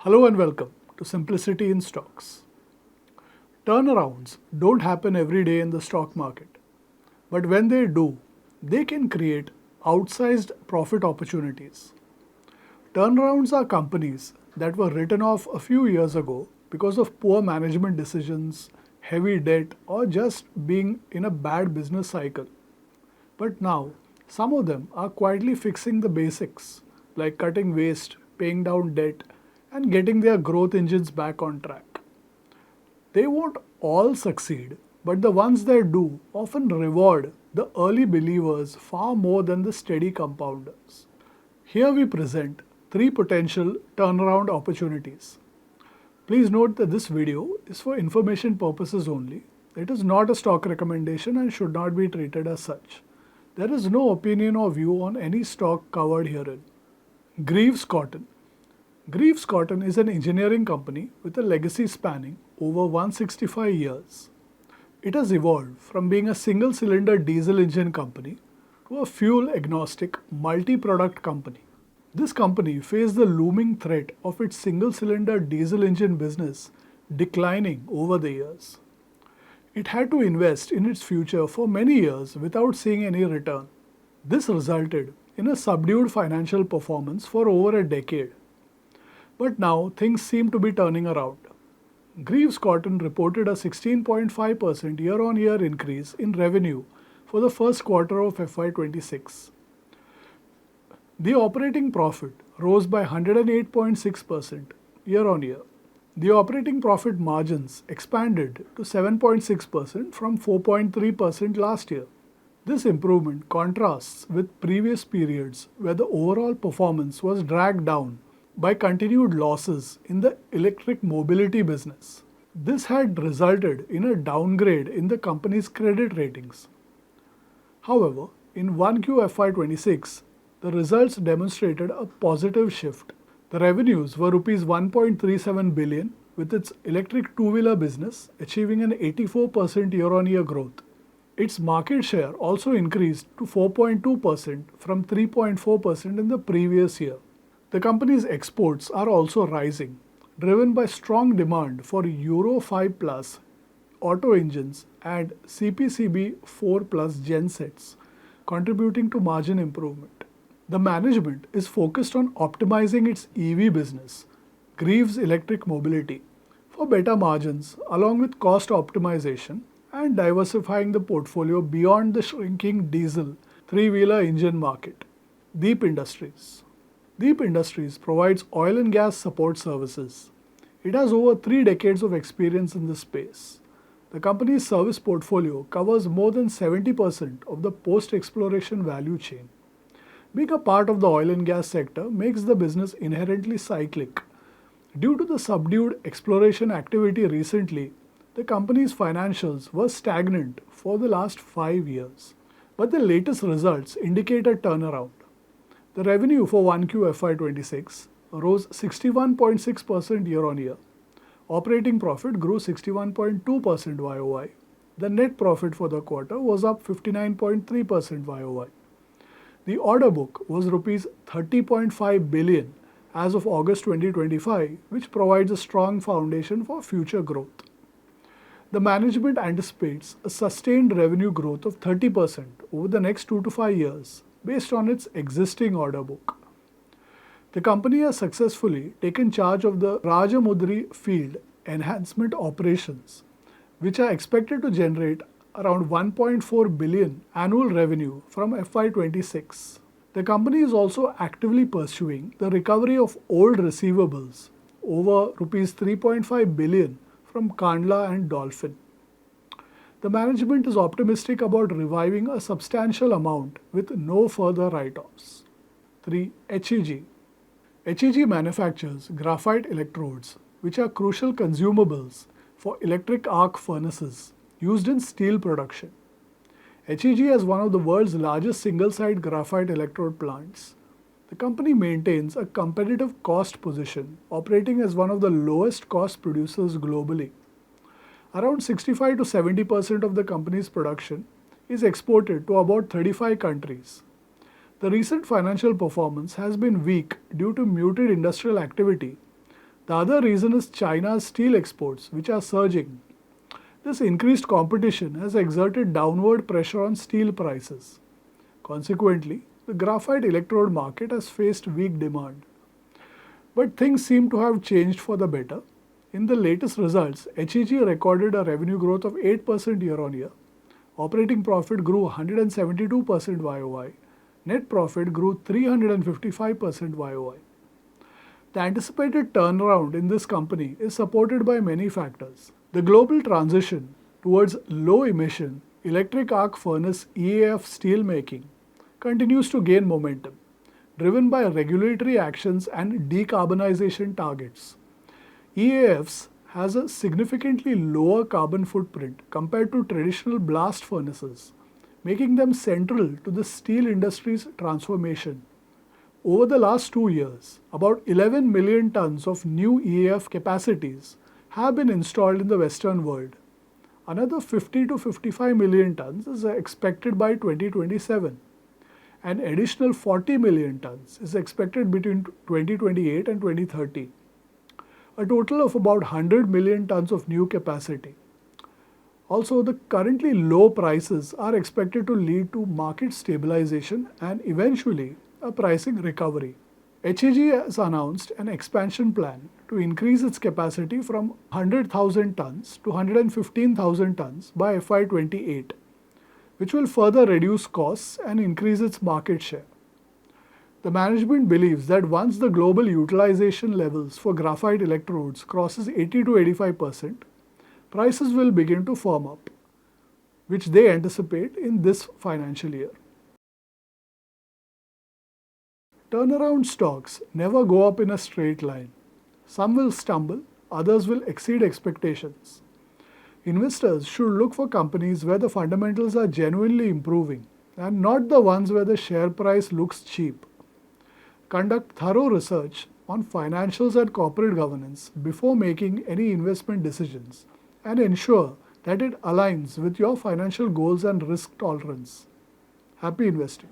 Hello and welcome to Simplicity in Stocks. Turnarounds don't happen every day in the stock market, but when they do, they can create outsized profit opportunities. Turnarounds are companies that were written off a few years ago because of poor management decisions, heavy debt, or just being in a bad business cycle. But now, some of them are quietly fixing the basics, like cutting waste, paying down debt, and getting their growth engines back on track. They won't all succeed, but the ones that do often reward the early believers far more than the steady compounders. Here we present three potential turnaround opportunities. Please note that this video is for information purposes only. It is not a stock recommendation and should not be treated as such. There is no opinion or view on any stock covered herein. Greaves Cotton. Greaves Cotton is an engineering company with a legacy spanning over 165 years. It has evolved from being a single cylinder diesel engine company to a fuel agnostic multi product company. This company faced the looming threat of its single cylinder diesel engine business declining over the years. It had to invest in its future for many years without seeing any return. This resulted in a subdued financial performance for over a decade. But now things seem to be turning around. Greaves Cotton reported a 16.5% year-on-year increase in revenue for the first quarter of FY26. The operating profit rose by 108.6% year-on-year. The operating profit margins expanded to 7.6% from 4.3% last year. This improvement contrasts with previous periods where the overall performance was dragged down by continued losses in the electric mobility business. This had resulted in a downgrade in the company's credit ratings. However, in 1Q FY26, the results demonstrated a positive shift. The revenues were Rs 1.37 billion, with its electric two-wheeler business achieving an 84% year-on-year growth. Its market share also increased to 4.2% from 3.4% in the previous year. The company's exports are also rising, driven by strong demand for Euro 5 Plus auto engines and CPCB 4 Plus gensets, contributing to margin improvement. The management is focused on optimizing its EV business, Greaves Electric Mobility, for better margins along with cost optimization and diversifying the portfolio beyond the shrinking diesel three-wheeler engine market. Deep Industries. Deep Industries provides oil and gas support services. It has over 3 decades of experience in this space. The company's service portfolio covers more than 70% of the post-exploration value chain. Being a part of the oil and gas sector makes the business inherently cyclic. Due to the subdued exploration activity recently, the company's financials were stagnant for the last 5 years. But the latest results indicate a turnaround. The revenue for 1Q FY26 rose 61.6% year-on-year. Operating profit grew 61.2% YOY. The net profit for the quarter was up 59.3% YOY. The order book was Rs 30.5 billion as of August 2025, which provides a strong foundation for future growth. The management anticipates a sustained revenue growth of 30% over the next 2 to 5 years based on its existing order book. The company has successfully taken charge of the Rajamudri field enhancement operations, which are expected to generate around 1.4 billion annual revenue from FY26. The company is also actively pursuing the recovery of old receivables over Rs 3.5 billion from Kandla and Dolphin. The management is optimistic about reviving a substantial amount with no further write-offs. 3. HEG. HEG manufactures graphite electrodes, which are crucial consumables for electric arc furnaces used in steel production. HEG is one of the world's largest single-site graphite electrode plants. The company maintains a competitive cost position, operating as one of the lowest cost producers globally. Around 65 to 70% of the company's production is exported to about 35 countries. The recent financial performance has been weak due to muted industrial activity, The other reason is China's steel exports, which are surging. This increased competition has exerted downward pressure on steel prices. Consequently, the graphite electrode market has faced weak demand. But things seem to have changed for the better. In the latest results, HEG recorded a revenue growth of 8% year on year. Operating profit grew 172% YOY. Net profit grew 355% YOY. The anticipated turnaround in this company is supported by many factors. The global transition towards low emission electric arc furnace EAF steel making continues to gain momentum, driven by regulatory actions and decarbonization targets. EAFs has a significantly lower carbon footprint compared to traditional blast furnaces, making them central to the steel industry's transformation. Over the last 2 years, about 11 million tons of new EAF capacities have been installed in the Western world. Another 50 to 55 million tons is expected by 2027. An additional 40 million tons is expected between 2028 and 2030. A total of about 100 million tons of new capacity. Also, the currently low prices are expected to lead to market stabilization and eventually a pricing recovery. HEG has announced an expansion plan to increase its capacity from 100,000 tons to 115,000 tons by FY28, which will further reduce costs and increase its market share. The management believes that once the global utilization levels for graphite electrodes crosses 80 to 85%, prices will begin to firm up, which they anticipate in this financial year. Turnaround stocks never go up in a straight line. Some will stumble, others will exceed expectations. Investors should look for companies where the fundamentals are genuinely improving and not the ones where the share price looks cheap. Conduct thorough research on financials and corporate governance before making any investment decisions and ensure that it aligns with your financial goals and risk tolerance. Happy investing.